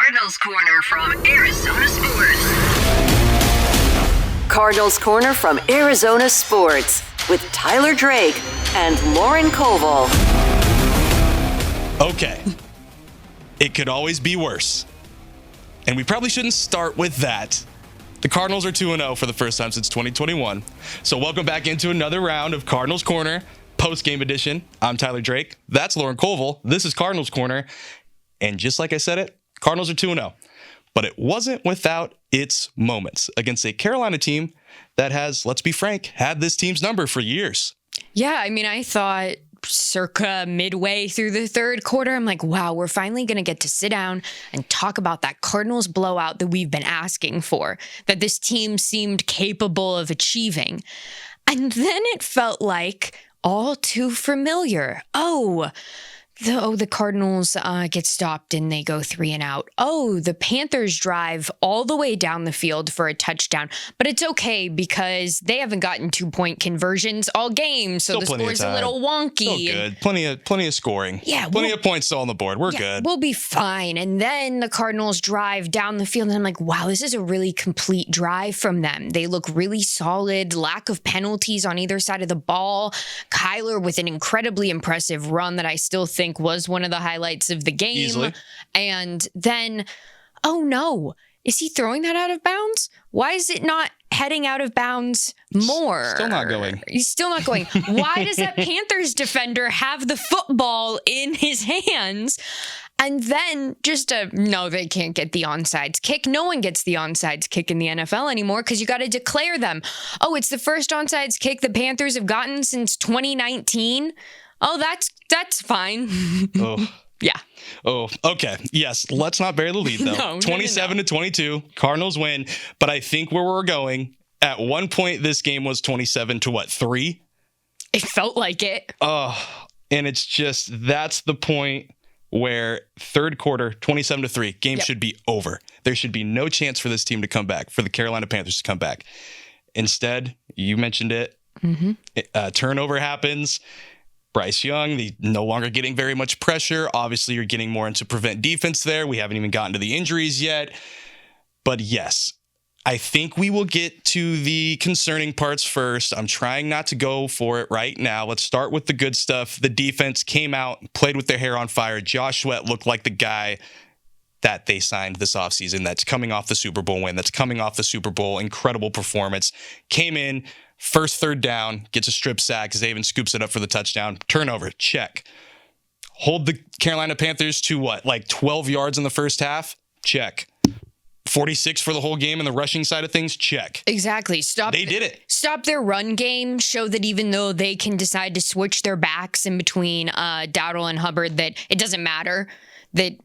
Cardinals Corner from Arizona Sports. Cardinals Corner from Arizona Sports with Tyler Drake and Lauren Koval. Okay. It could always be worse. And we probably shouldn't start with that. The Cardinals are 2-0 for the first time since 2021. So welcome back into another round of Cardinals Corner, post-game edition. I'm Tyler Drake. That's Lauren Koval. This is Cardinals Corner. And just like I said it, Cardinals are 2-0. But it wasn't without its moments against a Carolina team that has, let's be frank, had this team's number for years. Yeah, I mean, I thought circa midway through the third quarter, I'm like, wow, we're finally going to get to sit down and talk about that Cardinals blowout that we've been asking for, that this team seemed capable of achieving. And then it felt like all too familiar. The Cardinals get stopped and they go 3 and out. Oh, the Panthers drive all the way down the field for a touchdown. But it's okay because they haven't gotten 2-point conversions all game, so the score's a little wonky. Still good. Plenty of scoring. Yeah, plenty of points still on the board. We're good. We'll be fine. And then the Cardinals drive down the field, and I'm like, wow, this is a really complete drive from them. They look really solid. Lack of penalties on either side of the ball. Kyler with an incredibly impressive run that I still think was one of the highlights of the game. Easily. And then, oh no, is he throwing that out of bounds? Why is it not heading out of bounds more? Still not going. He's still not going. Why does that Panthers defender have the football in his hands? And then no, they can't get the onside kick. No one gets the onside kick in the NFL anymore because you got to declare them. Oh, it's the first onside kick the Panthers have gotten since 2019. Oh, that's fine. Oh. Yeah. Oh, okay. Yes, let's not bury the lead, though. No. 27-22, Cardinals win. But I think where we're going, at one point, this game was 27-3? It felt like it. And it's just, that's the point where third quarter, 27-3, game should be over. There should be no chance for this team to come back, for the Carolina Panthers to come back. Instead, you mentioned it, turnover happens. Bryce Young, no longer getting very much pressure. Obviously, you're getting more into prevent defense there. We haven't even gotten to the injuries yet. But yes, I think we will get to the concerning parts first. I'm trying not to go for it right now. Let's start with the good stuff. The defense came out, played with their hair on fire. Josh Sweat looked like the guy that they signed this offseason that's coming off the Super Bowl win, that's coming off the Super Bowl incredible performance. Came in, first third down, gets a strip sack. Zaven scoops it up for the touchdown. Turnover, check. Hold the Carolina Panthers to 12 yards in the first half? Check. 46 for the whole game in the rushing side of things? Check. Exactly. They did it. Stop their run game. Show that even though they can decide to switch their backs in between Dowdle and Hubbard, that it doesn't matter. That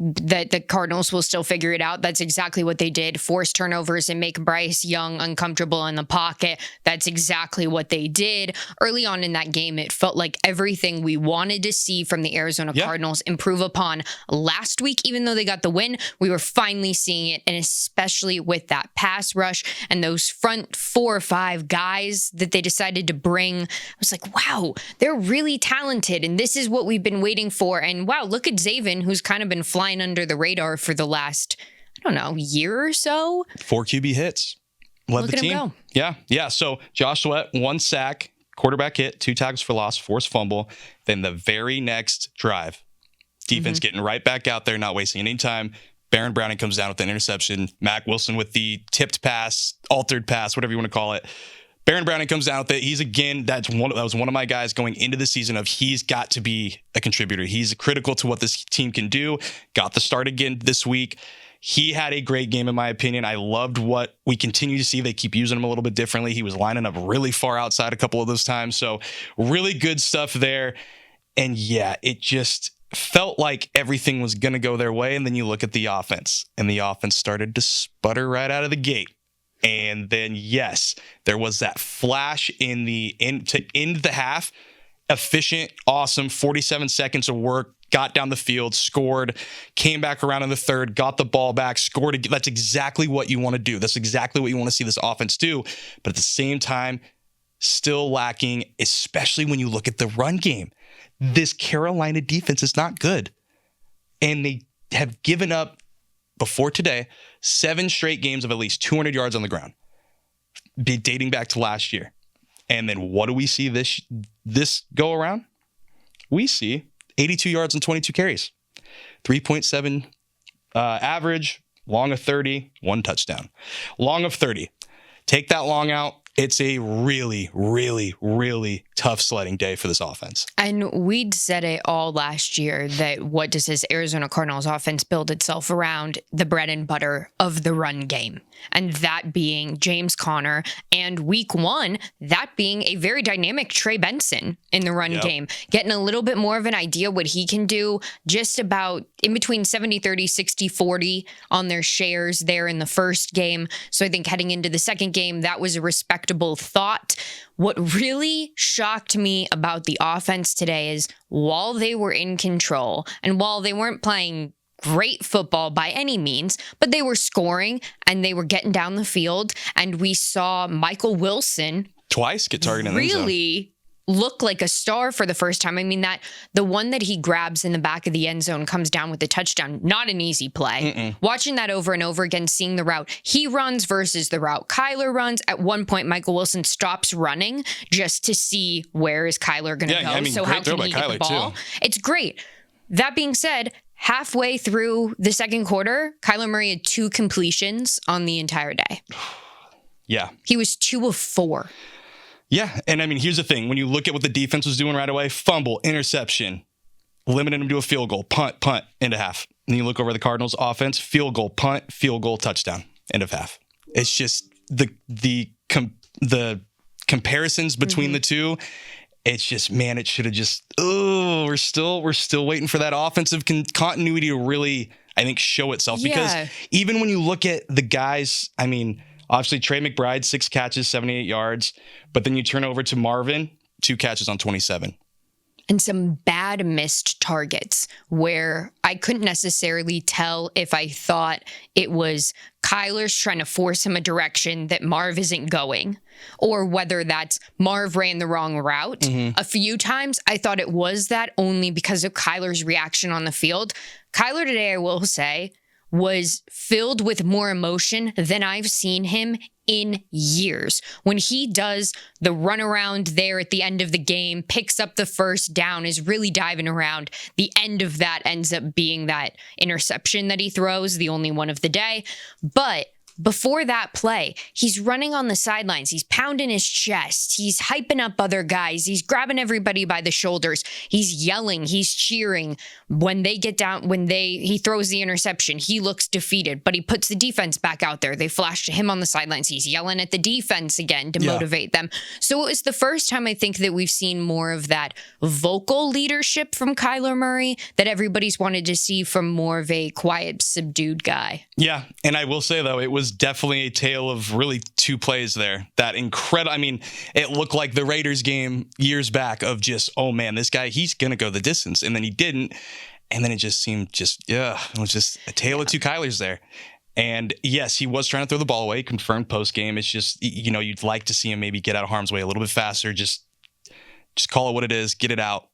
the Cardinals will still figure it out. That's exactly what they did. Force turnovers and make Bryce Young uncomfortable in the pocket. That's exactly what they did. Early on in that game, it felt like everything we wanted to see from the Arizona Cardinals improve upon last week. Even though they got the win, we were finally seeing it, and especially with that pass rush and those front 4 or 5 guys that they decided to bring. I was like, wow, they're really talented, and this is what we've been waiting for. And wow, look at Zaven, who's kind of been flying under the radar for the last, year or so. 4 QB hits. Led the team. Him go. Yeah. So Josh Sweat, 1 sack, quarterback hit, 2 tackles for loss, forced fumble. Then the very next drive, defense getting right back out there, not wasting any time. Baron Browning comes down with an interception. Mac Wilson with the tipped pass, altered pass, whatever you want to call it. Baron Browning comes out with it. He's that was one of my guys going into the season of he's got to be a contributor. He's critical to what this team can do. Got the start again this week. He had a great game, in my opinion. I loved what we continue to see. They keep using him a little bit differently. He was lining up really far outside a couple of those times. So really good stuff there. And yeah, it just felt like everything was going to go their way. And then you look at the offense, and the offense started to sputter right out of the gate. And then, yes, there was that flash to end the half. Efficient, awesome, 47 seconds of work, got down the field, scored, came back around in the third, got the ball back, scored. That's exactly what you want to do. That's exactly what you want to see this offense do. But at the same time, still lacking, especially when you look at the run game. This Carolina defense is not good. And they have given up before today, 7 straight games of at least 200 yards on the ground, dating back to last year. And then what do we see this go around? We see 82 yards and 22 carries, 3.7 average, long of 30, 1 touchdown. Long of 30. Take that long out. It's a really, really, really tough sledding day for this offense. And we'd said it all last year that what does this Arizona Cardinals offense build itself around? The bread and butter of the run game. And that being James Conner, and week 1, that being a very dynamic Trey Benson in the run game. Getting a little bit more of an idea what he can do, just about in between 70-30, 60-40 on their shares there in the first game. So I think heading into the second game, that was a respectable thought. What really shocked me about the offense today is while they were in control and while they weren't playing great football by any means, but they were scoring and they were getting down the field. And we saw Michael Wilson twice get targeted in the end zone. Really look like a star for the first time. I mean, that the one that he grabs in the back of the end zone comes down with the touchdown. Not an easy play. Watching that over and over again, seeing the route he runs versus the route Kyler runs. At one point, Michael Wilson stops running just to see where is Kyler going to go. I mean, so how can he get the ball? Too. It's great. That being said, halfway through the second quarter, Kyler Murray had 2 completions on the entire day. Yeah. He was 2 of 4. Yeah, and I mean, here's the thing. When you look at what the defense was doing right away, fumble, interception, limited him to a field goal, punt, end of half. And you look over the Cardinals offense, field goal, punt, field goal, touchdown, end of half. It's just the comparisons between the two. It's just, man, it should have just, we're still waiting for that offensive continuity to really, I think, show itself. Because even when you look at the guys, I mean, obviously, Trey McBride, 6 catches, 78 yards. But then you turn over to Marvin, 2 catches on 27. And some bad missed targets where I couldn't necessarily tell if I thought it was Kyler's trying to force him a direction that Marv isn't going, or whether that's Marv ran the wrong route. A few times I thought it was that, only because of Kyler's reaction on the field. Kyler today, I will say, was filled with more emotion than I've seen him in years. When he does the runaround there at the end of the game, picks up the first down, is really diving around, the end of that ends up being that interception that he throws, the only one of the day. But before that play, he's running on the sidelines. He's pounding his chest. He's hyping up other guys. He's grabbing everybody by the shoulders. He's yelling. He's cheering. When they get down, he throws the interception, he looks defeated, but he puts the defense back out there. They flash to him on the sidelines. He's yelling at the defense again to motivate them. So it was the first time I think that we've seen more of that vocal leadership from Kyler Murray that everybody's wanted to see from more of a quiet, subdued guy. Yeah. And I will say, though, it was definitely a tale of really 2 plays there. That incredible, I mean, it looked like the Raiders game years back of just, oh man, this guy, he's going to go the distance. And then he didn't. And then it just seemed it was just a tale of 2 Kylers there. And yes, he was trying to throw the ball away, confirmed post game. It's just, you'd like to see him maybe get out of harm's way a little bit faster. Just call it what it is, get it out,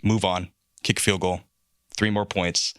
move on, kick a field goal, 3 more points.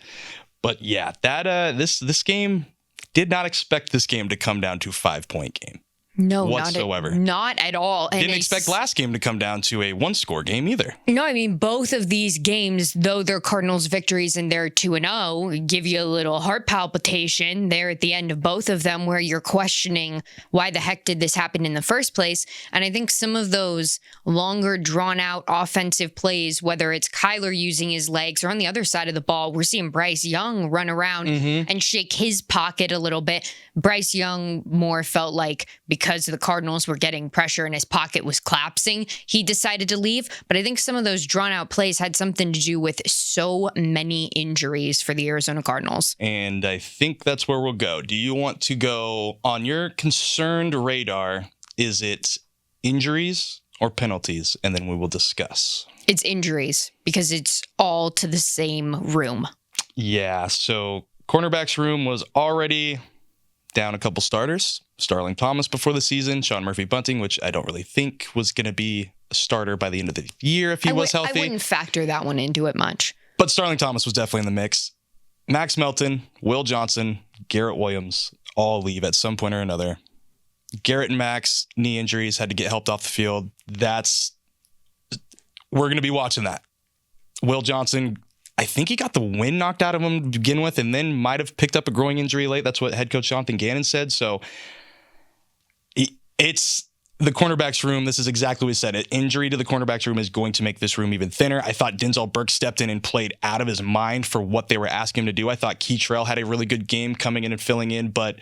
But yeah, that this game, did not expect this game to come down to a 5-point game. No, whatsoever. Not at all. And didn't expect last game to come down to a 1-score game either. No, I mean, both of these games, though they're Cardinals victories and they're 2-0, give you a little heart palpitation there at the end of both of them where you're questioning why the heck did this happen in the first place. And I think some of those longer drawn out offensive plays, whether it's Kyler using his legs or on the other side of the ball, we're seeing Bryce Young run around and shake his pocket a little bit. Bryce Young more felt like because the Cardinals were getting pressure and his pocket was collapsing, he decided to leave. But I think some of those drawn out plays had something to do with so many injuries for the Arizona Cardinals. And I think that's where we'll go. Do you want to go on your concerned radar? Is it injuries or penalties? And then we will discuss. It's injuries because it's all to the same room. Yeah. So cornerback's room was already down a couple starters. Starling Thomas before the season, Sean Murphy-Bunting, which I don't really think was going to be a starter by the end of the year if he was healthy. I wouldn't factor that one into it much. But Starling Thomas was definitely in the mix. Max Melton, Will Johnson, Garrett Williams all leave at some point or another. Garrett and Max, knee injuries, had to get helped off the field. We're going to be watching that. Will Johnson, I think he got the wind knocked out of him to begin with and then might have picked up a growing injury late. That's what head coach Jonathan Gannon said. So it's the cornerbacks room. This is exactly what he said. An injury to the cornerbacks room is going to make this room even thinner. I thought Denzel Burke stepped in and played out of his mind for what they were asking him to do. I thought Keytrell had a really good game coming in and filling in, but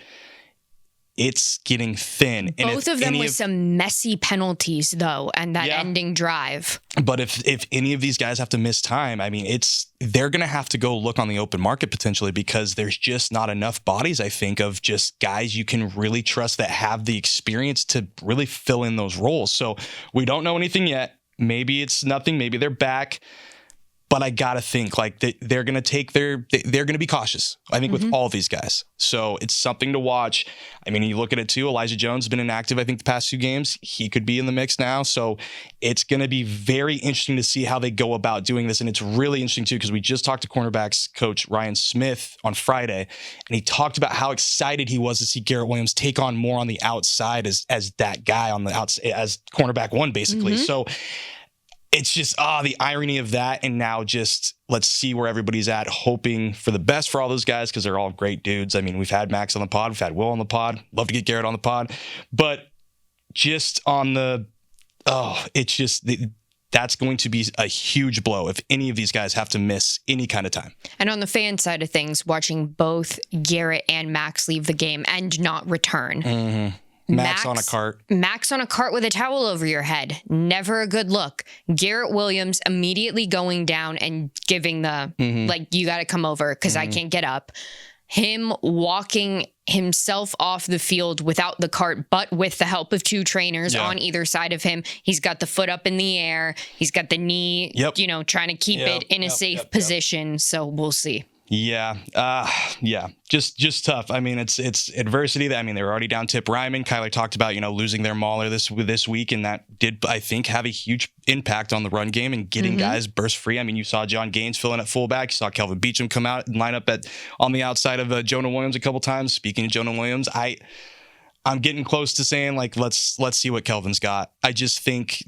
it's getting thin. Both of them with some messy penalties, though, and that ending drive. But if any of these guys have to miss time, I mean, they're going to have to go look on the open market potentially because there's just not enough bodies, I think, of just guys you can really trust that have the experience to really fill in those roles. So we don't know anything yet. Maybe it's nothing. Maybe they're back. But I got to think like they're going to be cautious, I think, with all these guys. So it's something to watch. I mean, you look at it too. Elijah Jones has been inactive, I think, the past 2 games. He could be in the mix now. So it's going to be very interesting to see how they go about doing this. And it's really interesting too, because we just talked to cornerbacks coach Ryan Smith on Friday, and he talked about how excited he was to see Garrett Williams take on more on the outside as that guy on the outside, as cornerback 1, basically. So it's just the irony of that. And now just let's see where everybody's at, hoping for the best for all those guys because they're all great dudes. I mean, we've had Max on the pod. We've had Will on the pod. Love to get Garrett on the pod. But just on that's going to be a huge blow if any of these guys have to miss any kind of time. And on the fan side of things, watching both Garrett and Max leave the game and not return. Max on a cart. Max on a cart with a towel over your head. Never a good look. Garrett Williams immediately going down and giving the, you got to come over because I can't get up. Him walking himself off the field without the cart, but with the help of 2 trainers on either side of him. He's got the foot up in the air. He's got the knee, trying to keep it in a safe position. So we'll see. Yeah. Just tough. I mean, it's adversity. I mean, they were already down Tip Ryman. Kyler talked about, losing their mauler this week. And that did, I think, have a huge impact on the run game and getting guys burst free. I mean, you saw John Gaines fill in at fullback. You saw Kelvin Beachum come out and line up on the outside of Jonah Williams a couple times. Speaking of Jonah Williams, I'm getting close to saying, let's see what Kelvin's got. I just think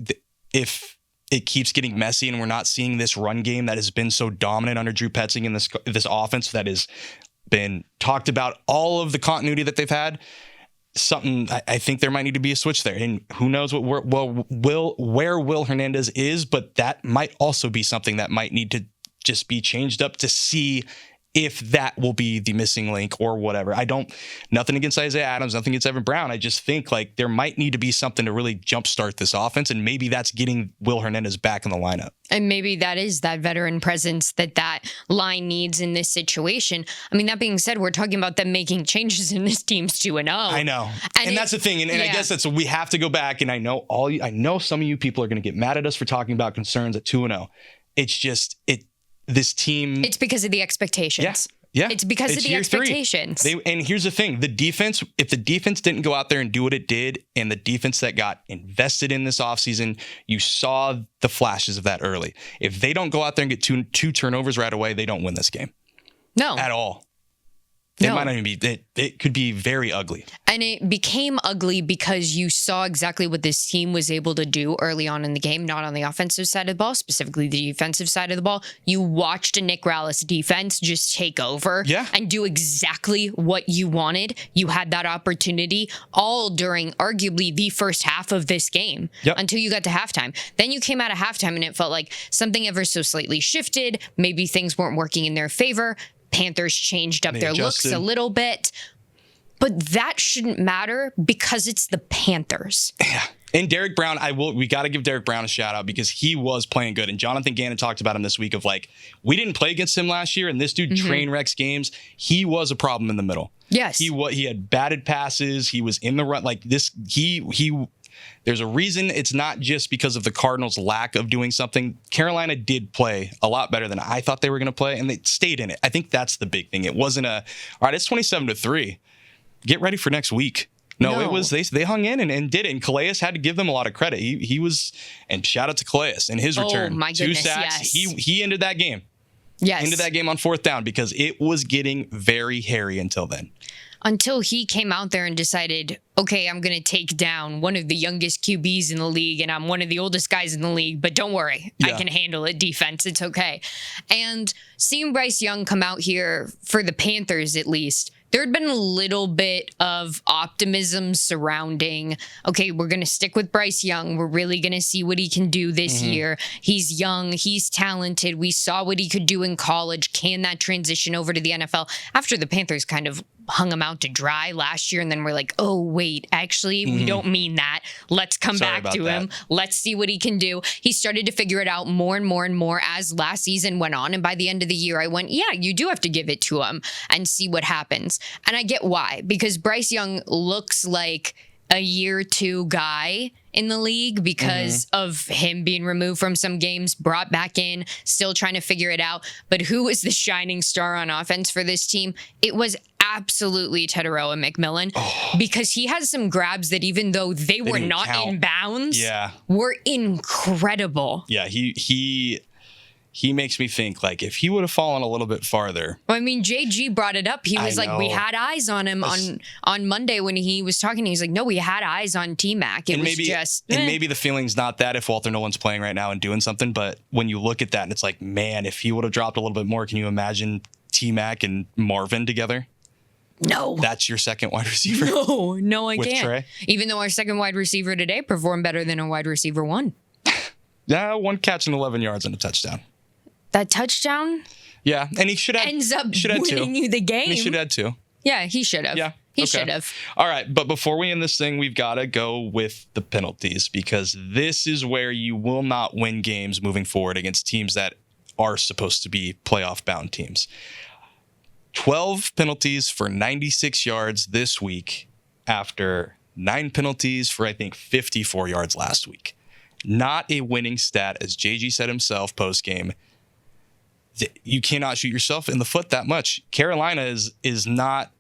if it keeps getting messy and we're not seeing this run game that has been so dominant under Drew Petzing in this offense that has been talked about, all of the continuity that they've had, I think there might need to be a switch there. And who knows where Will Hernandez is, but that might also be something that might need to just be changed up to see if that will be the missing link or whatever. Nothing against Isaiah Adams, nothing against Evan Brown. I just think there might need to be something to really jumpstart this offense. And maybe that's getting Will Hernandez back in the lineup. And maybe that is that veteran presence that line needs in this situation. I mean, that being said, we're talking about them making changes in this team's 2-0. I know. And that's the thing. And I guess we have to go back. And I know some of you people are going to get mad at us for talking about concerns at 2-0. It's just, this team. It's because of the expectations. Yeah. It's because of the expectations. And here's the thing. The defense, if the defense didn't go out there and do what it did, and the defense that got invested in this offseason, you saw the flashes of that early. If they don't go out there and get two turnovers right away, they don't win this game. No. At all. It might not even be, it could be very ugly. And it became ugly because you saw exactly what this team was able to do early on in the game, not on the offensive side of the ball, specifically the defensive side of the ball. You watched a Nick Rallis defense just take over and do exactly what you wanted. You had that opportunity all during arguably the first half of this game until you got to halftime. Then you came out of halftime and it felt like something ever so slightly shifted. Maybe things weren't working in their favor. Panthers changed up their looks a little bit, but that shouldn't matter because it's the Panthers. Yeah. And Derek Brown, we got to give Derek Brown a shout out because he was playing good. And Jonathan Gannon talked about him this week of we didn't play against him last year, and this dude train wrecks games. He was a problem in the middle. Yes. He had batted passes. He was in the run there's a reason. It's not just because of the Cardinals' lack of doing something. Carolina did play a lot better than I thought they were going to play, and they stayed in it. I think that's the big thing. It wasn't all right, it's 27-3. Get ready for next week. No, it was they hung in and did it. And Calais had to give them a lot of credit. He was, and shout out to Calais and his return. My 2 goodness, sacks. Yes. He ended that game. into that game on fourth down because it was getting very hairy until then. Until he came out there and decided, okay, I'm going to take down one of the youngest QBs in the league and I'm one of the oldest guys in the league, but don't worry, I can handle it defense. It's okay. And seeing Bryce Young come out here for the Panthers, at least, there had been a little bit of optimism surrounding, okay, we're going to stick with Bryce Young. We're really going to see what he can do this year. He's young. He's talented. We saw what he could do in college. Can that transition over to the NFL? After the Panthers kind of hung him out to dry last year, and then we're like, oh, wait, actually, we don't mean that. Let's come back to him. Let's see what he can do. He started to figure it out more and more and more as last season went on. And by the end of the year, I went, yeah, you do have to give it to him and see what happens. And I get why, because Bryce Young looks like a year two guy in the league because of him being removed from some games, brought back in, still trying to figure it out. But who was the shining star on offense for this team? It was absolutely Teteroa McMillan, because he has some grabs that even though they were not in bounds, were incredible. Yeah, he makes me think, like, if he would have fallen a little bit farther. I mean, JG brought it up. He was like, we had eyes on him on Monday when he was talking. He's like, no, we had eyes on T-Mac. And maybe the feeling's not that if Walter Nolan's playing right now and doing something. But when you look at that and it's like, man, if he would have dropped a little bit more, can you imagine T-Mac and Marvin together? No. That's your second wide receiver? No, I can't. Trey? Even though our second wide receiver today performed better than our wide receiver one. Yeah, one catch and 11 yards and a touchdown. That touchdown? Yeah, and he should have ends up winning you the game. And he should have two. Yeah, he should have. Yeah, he should have. All right, but before we end this thing, we've got to go with the penalties because this is where you will not win games moving forward against teams that are supposed to be playoff-bound teams. 12 penalties for 96 yards this week after 9 penalties for, I think, 54 yards last week. Not a winning stat, as JG said himself post-game. You cannot shoot yourself in the foot that much. Carolina is not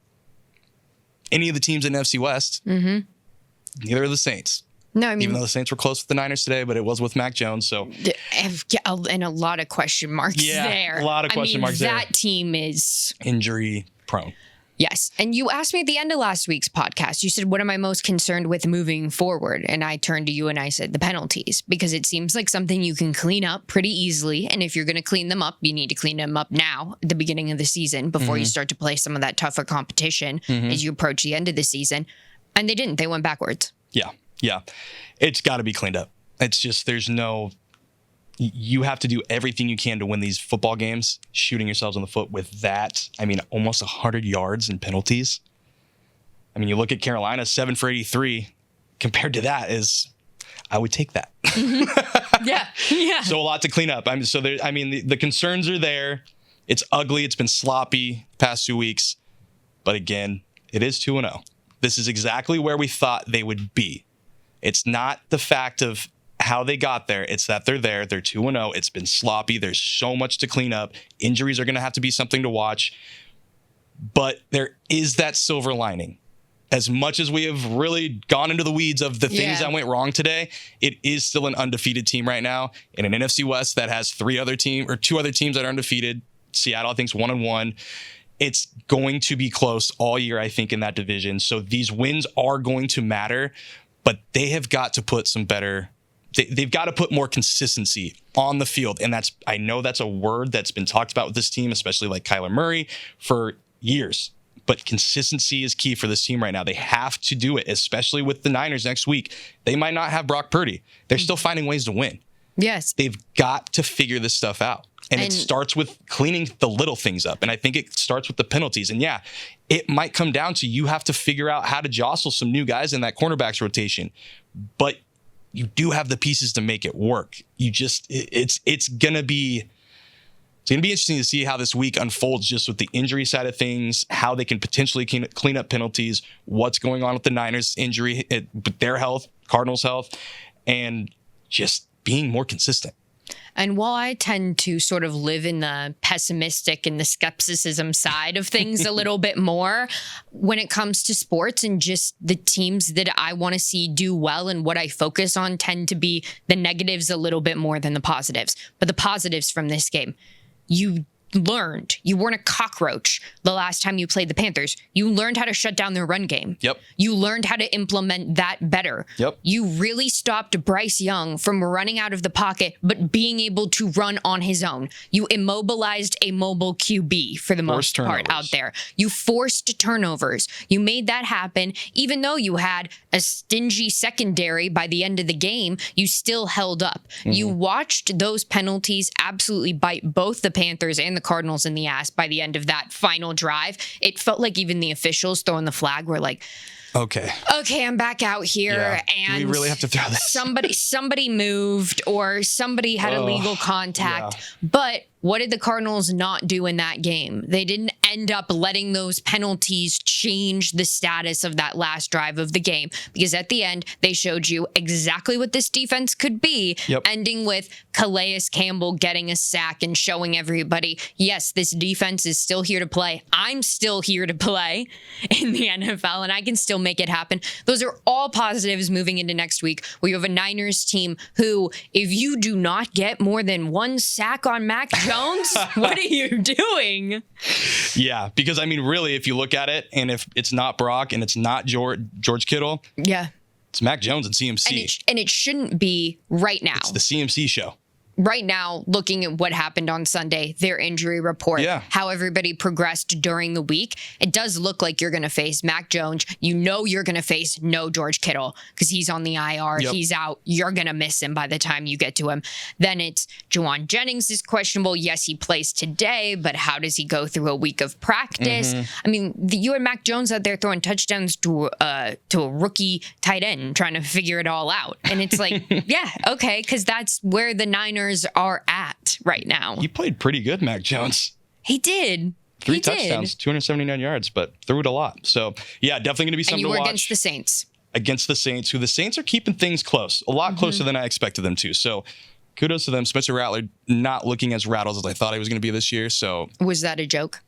any of the teams in NFC West. Neither are the Saints. No, I mean, even though the Saints were close with the Niners today, but it was with Mac Jones. So and a lot of question marks there. A lot of question marks there. That team is injury prone. Yes. And you asked me at the end of last week's podcast, you said, what am I most concerned with moving forward? And I turned to you and I said, the penalties, because it seems like something you can clean up pretty easily. And if you're going to clean them up, you need to clean them up now at the beginning of the season before you start to play some of that tougher competition as you approach the end of the season. And they didn't. They went backwards. Yeah. Yeah. It's got to be cleaned up. It's just, you have to do everything you can to win these football games, shooting yourselves in the foot with that. I mean, almost 100 yards in penalties. I mean, you look at Carolina, 7 for 83. Compared to that I would take that. Yeah. So a lot to clean up. The concerns are there. It's ugly. It's been sloppy past 2 weeks. But again, it is 2-0. This is exactly where we thought they would be. It's not the fact of how they got there. It's that they're there. They're 2-0. It's been sloppy. There's so much to clean up. Injuries are going to have to be something to watch. But there is that silver lining. As much as we have really gone into the weeds of the things that went wrong today, it is still an undefeated team right now in an NFC West that has 2 other teams that are undefeated. Seattle, I think, is 1-1. It's going to be close all year, I think, in that division. So these wins are going to matter, but they have got to put they've got to put more consistency on the field. And I know that's a word that's been talked about with this team, especially like Kyler Murray, for years. But consistency is key for this team right now. They have to do it, especially with the Niners next week. They might not have Brock Purdy. They're still finding ways to win. Yes. They've got to figure this stuff out. And it starts with cleaning the little things up. And I think it starts with the penalties. And yeah, it might come down to you have to figure out how to jostle some new guys in that cornerbacks rotation. But you do have the pieces to make it work. It's going to be interesting to see how this week unfolds just with the injury side of things, how they can potentially clean up penalties, what's going on with the Niners injury, their health, Cardinals health, and just being more consistent. And while I tend to sort of live in the pessimistic and the skepticism side of things a little bit more when it comes to sports and just the teams that I want to see do well and what I focus on tend to be the negatives a little bit more than the positives. But the positives from this game, you learned. You weren't a cockroach the last time you played the Panthers. You learned how to shut down their run game. Yep. You learned how to implement that better. Yep. You really stopped Bryce Young from running out of the pocket, but being able to run on his own. You immobilized a mobile QB for the most part out there. You forced turnovers. You made that happen. Even though you had a stingy secondary by the end of the game, you still held up. You watched those penalties absolutely bite both the Panthers and the Cardinals in the ass by the end of that final drive. It felt like even the officials throwing the flag were like, okay, I'm back out here. Yeah. And do we really have to throw this? somebody moved or somebody had illegal contact. But what did the Cardinals not do in that game? They didn't end up letting those penalties change the status of that last drive of the game, because at the end, they showed you exactly what this defense could be, ending with Calais Campbell getting a sack and showing everybody, yes, this defense is still here to play. I'm still here to play in the NFL, and I can still make it happen. Those are all positives moving into next week, where you have a Niners team who, if you do not get more than one sack on Mac Jones, what are you doing? Yeah, because I mean, really, if you look at it, and if it's not Brock and it's not George Kittle, it's Mac Jones and CMC. And it shouldn't be right now. It's the CMC show. Right now, looking at what happened on Sunday, their injury report, how everybody progressed during the week, it does look like you're going to face Mac Jones. You know you're going to face no George Kittle because he's on the IR. He's out. You're going to miss him by the time you get to him. Then it's Juwan Jennings is questionable. Yes, he plays today, but how does he go through a week of practice? I mean, you and Mac Jones out there throwing touchdowns to a rookie tight end trying to figure it all out. And it's like, okay, because that's where the Niners are at right now. He played pretty good, Mac Jones. He did. 3 touchdowns, 279 yards, but threw it a lot. So, yeah, definitely going to be something to watch. And you were against the Saints. Against the Saints, who the Saints are keeping things close, a lot closer than I expected them to. So, kudos to them. Spencer Rattler not looking as rattled as I thought he was going to be this year. So, was that a joke?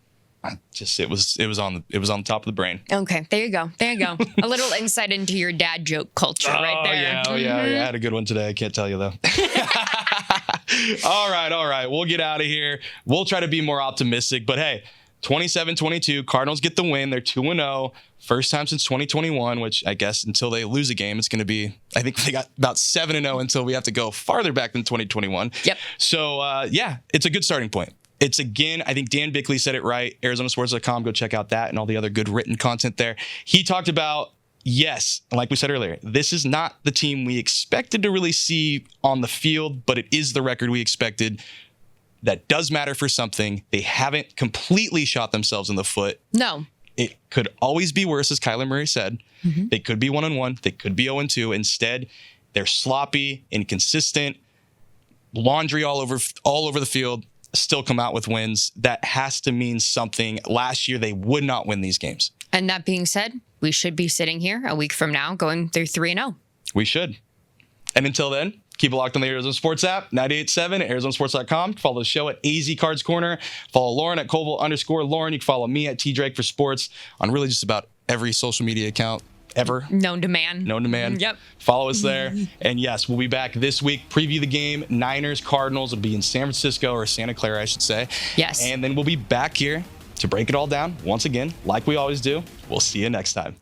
It was on the top of the brain. Okay, there you go. A little insight into your dad joke culture right there. Yeah. I had a good one today. I can't tell you though. All right. We'll get out of here. We'll try to be more optimistic, but hey, 27-22, Cardinals get the win. They're 2-0. First time since 2021, which I guess until they lose a game, it's going to be, I think they got about 7-0 until we have to go farther back than 2021. Yep. So, it's a good starting point. It's, again, I think Dan Bickley said it right. ArizonaSports.com. Go check out that and all the other good written content there. He talked about, yes, like we said earlier, this is not the team we expected to really see on the field, but it is the record we expected. That does matter for something. They haven't completely shot themselves in the foot. No. It could always be worse, as Kyler Murray said. They could be 1-1. They could be 0-2. Instead, they're sloppy, inconsistent, laundry all over the field. Still come out with wins. That has to mean something. Last year, they would not win these games. And that being said, we should be sitting here a week from now going through 3-0. We should. And until then, keep it locked on the Arizona Sports app, 98.7 at ArizonaSports.com. Follow the show at AZ Cards Corner. Follow Lauren at Colville_Lauren. You can follow me at TDrake for sports on really just about every social media account ever. Known to man. Yep. Follow us there. And yes, we'll be back this week. Preview the game. Niners, Cardinals will be in San Francisco, or Santa Clara, I should say. Yes. And then we'll be back here to break it all down once again, like we always do. We'll see you next time.